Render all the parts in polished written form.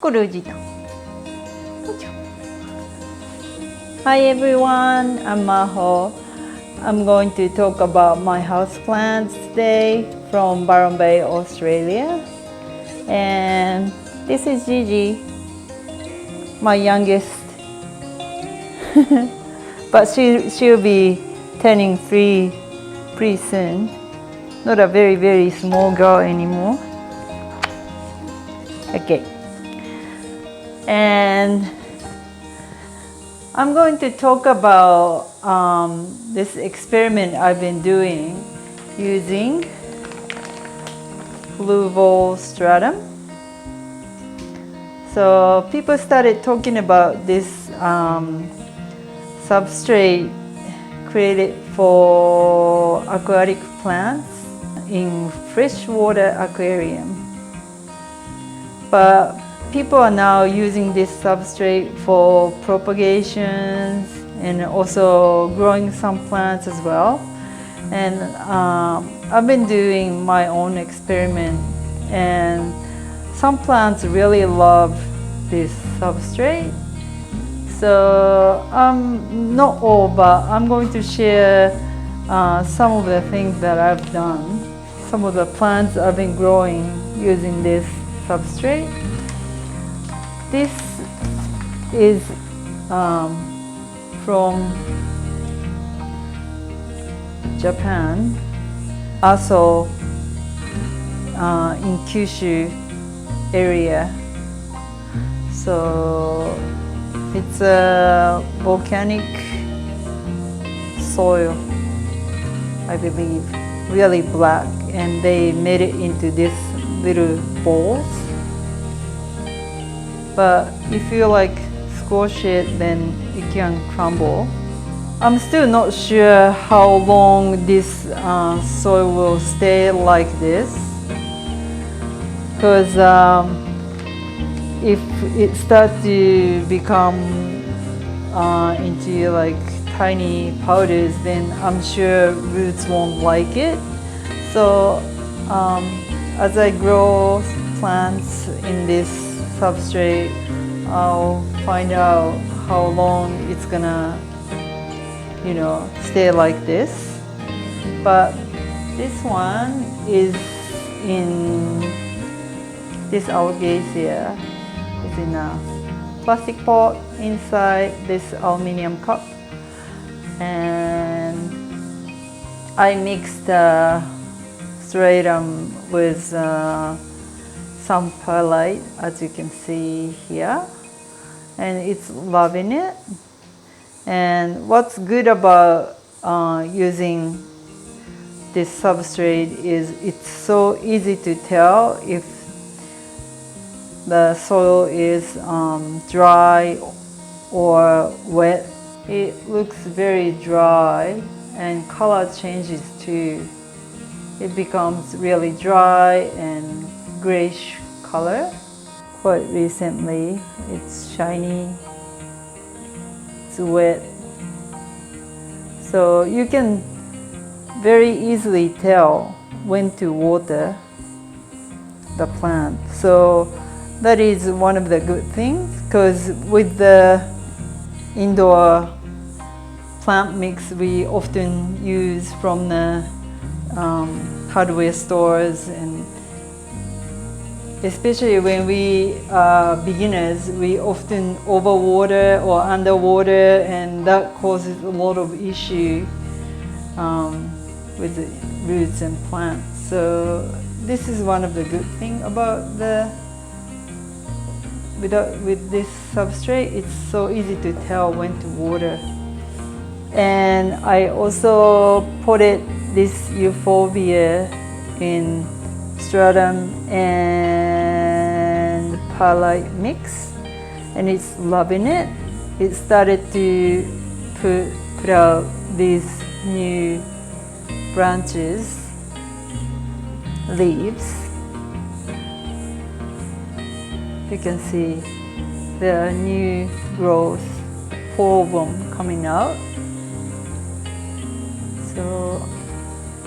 Hi everyone, I'm Maho. I'm going to talk about my houseplants today from Byron Bay, Australia. And this is Gigi, my youngest. But she'll be turning 3 pretty soon. Not a very small girl anymore. Okay. And I'm going to talk about this experiment I've been doing using Fluval Stratum. So people started talking about this substrate created for aquatic plants in freshwater aquarium. But people are now using this substrate for propagations and also growing some plants as well. And I've been doing my own experiment, and some plants really love this substrate. So not all, but I'm going to share some of the things that I've done, some of the plants I've been growing using this substrate. This is from Japan, also in Kyushu area. So it's a volcanic soil, I believe, really black, and they made it into these little balls. But if you squash it, then it can crumble. I'm still not sure how long this soil will stay like this, because if it starts to become into tiny powders, then I'm sure roots won't like it. So as I grow plants in this substrate, I'll find out how long it's gonna stay like this. But this one is in this algacia. It's in a plastic pot inside this aluminum cup, and I mixed stratum with some perlite, as you can see here, and it's loving it. And what's good about using this substrate is it's so easy to tell if the soil is dry or wet. It looks very dry, and color changes too. It becomes really dry and grayish color. Quite recently, it's shiny, it's wet. So you can very easily tell when to water the plant. So that is one of the good things, because with the indoor plant mix we often use from the hardware stores, and especially when we are beginners, we often overwater or underwater, and that causes a lot of issue with the roots and plants. So this is one of the good things about with this substrate. It's so easy to tell when to water. And I also potted this euphorbia in stratum and perlite mix, and it's loving it. It started to put out these new branches, leaves. You can see the new growth, 4 of them coming out. So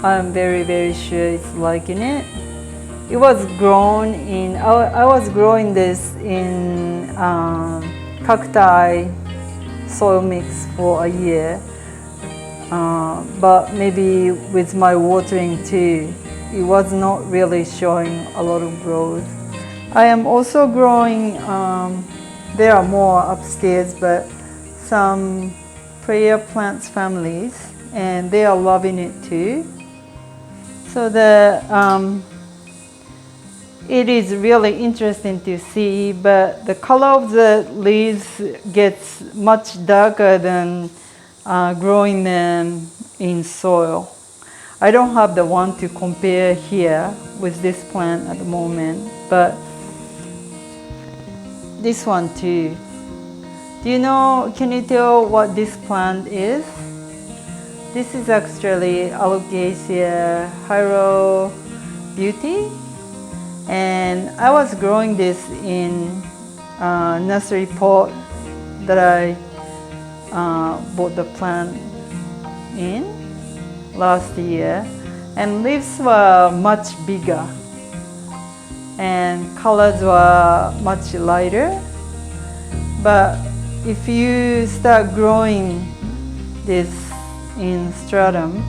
I'm very sure it's liking it. It was grown in, I was growing this in cacti soil mix for a year. But maybe with my watering too, it was not really showing a lot of growth. I am also growing, there are more upstairs, but some prayer plants families, and they are loving it too. So it is really interesting to see, but the color of the leaves gets much darker than growing them in soil. I don't have the one to compare here with this plant at the moment, but this one too. Do you know, can you tell what this plant is? This is actually Alocasia Hyro Beauty, and I was growing this in a nursery pot that I bought the plant in last year, and leaves were much bigger and colors were much lighter. But if you start growing this in stratum,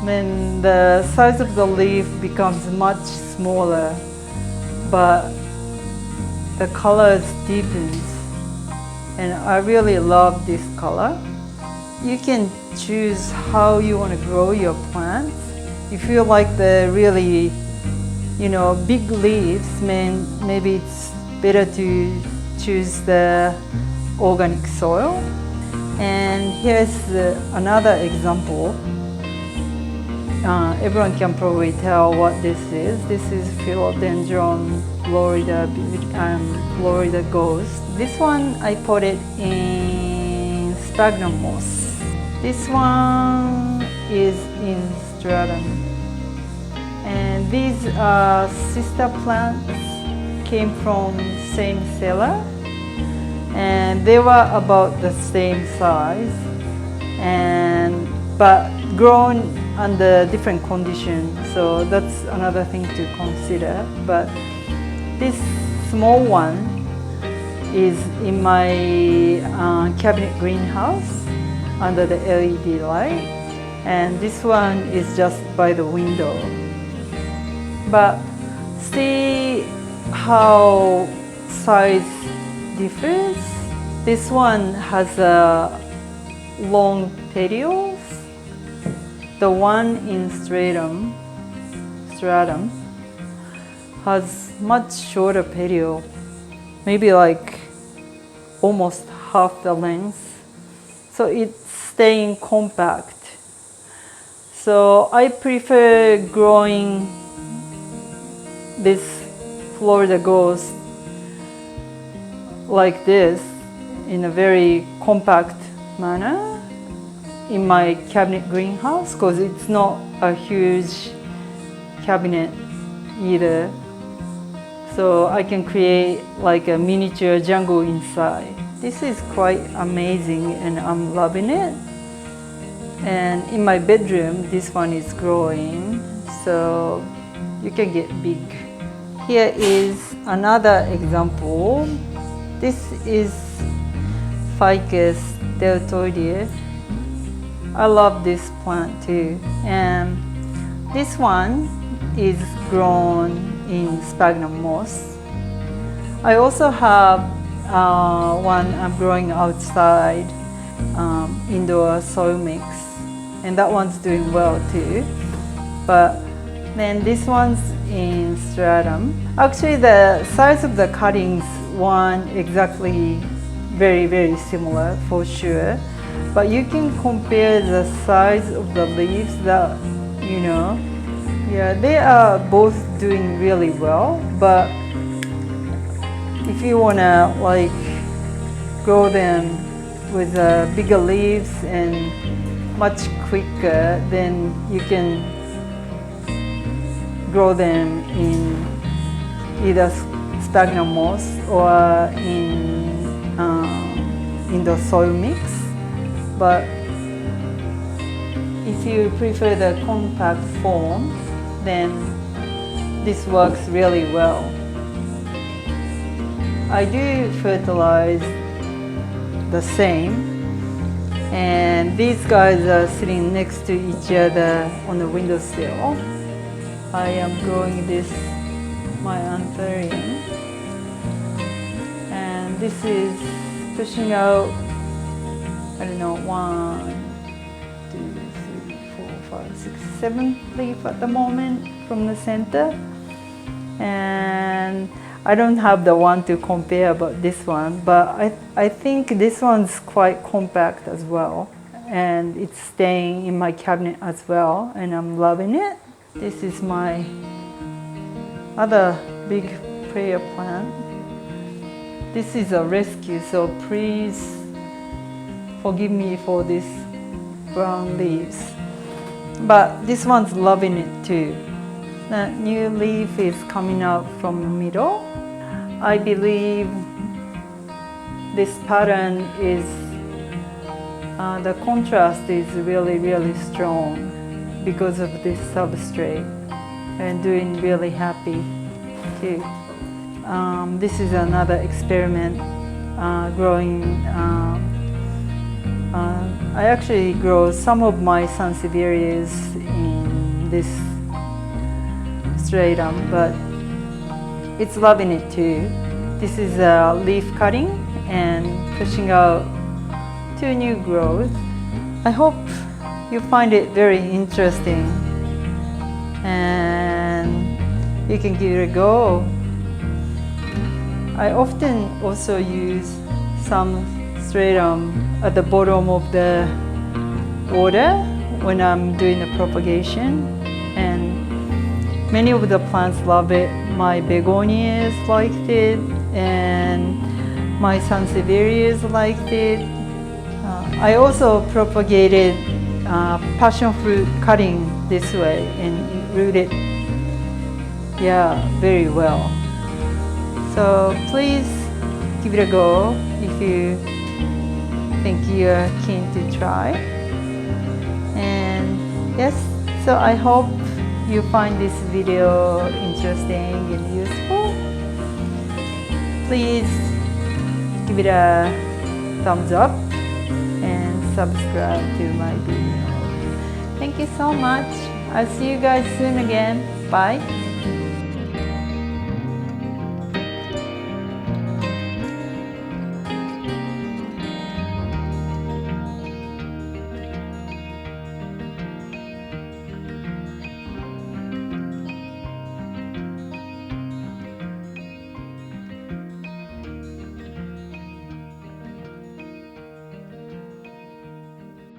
then the size of the leaf becomes much smaller, but the color deepens, and I really love this color. You can choose how you want to grow your plants. If you like the really, big leaves, maybe it's better to choose the organic soil. And here's another example. Everyone can probably tell what this is. This is Philodendron Florida Ghost. This one I put it in sphagnum moss. This one is in stratum. And these sister plants came from same seller, and they were about the same size, but grown under different conditions, so that's another thing to consider. But this small one is in my cabinet greenhouse under the LED light, and this one is just by the window. But see how size differs. This one has long petioles. The one in stratum has much shorter petiole, maybe like almost half the length. So it's staying compact. So I prefer growing this Florida Ghost like this in a very compact manner in my cabinet greenhouse, because it's not a huge cabinet either. So I can create like a miniature jungle inside. This is quite amazing and I'm loving it. And in my bedroom, this one is growing, so you can get big. Here is another example. This is Ficus deltoideus. I love this plant too. And this one is grown in sphagnum moss. I also have one I'm growing outside, indoor soil mix, and that one's doing well too. But then this one's in stratum. Actually, the size of the cuttings weren't exactly very similar for sure, but you can compare the size of the leaves that, they are both doing really well. But if you wanna like grow them with bigger leaves and much quicker, then you can grow them in either sphagnum moss or in the soil mix. But if you prefer the compact form, then this works really well. I do fertilize the same, and these guys are sitting next to each other on the windowsill. I am growing this, my anthurium, and this is pushing out, I don't know, 1, 2, 3, 4, 5, 6, 7 leaf at the moment from the center. And I don't have the one to compare about this one, but I think this one's quite compact as well, and it's staying in my cabinet as well, and I'm loving it. This is my other big prayer plant. This is a rescue, so please forgive me for this brown leaves. But this one's loving it too. The new leaf is coming out from the middle. I believe this pattern is, the contrast is really strong because of this substrate, and doing really happy too. This is another experiment growing. I actually grow some of my sansevierias in this stratum, but it's loving it too. This is a leaf cutting and pushing out 2 new growths. I hope you find it very interesting and you can give it a go. I often also use some stratum at the bottom of the water when I'm doing the propagation, and many of the plants love it. My begonias liked it, and my sansevierias liked it. I also propagated passion fruit cutting this way, and it rooted, very well. So please give it a go if you think you're keen to try. And yes, so I hope you find this video interesting and useful. Please give it a thumbs up and subscribe to my video. Thank you so much. I'll see you guys soon again. Bye.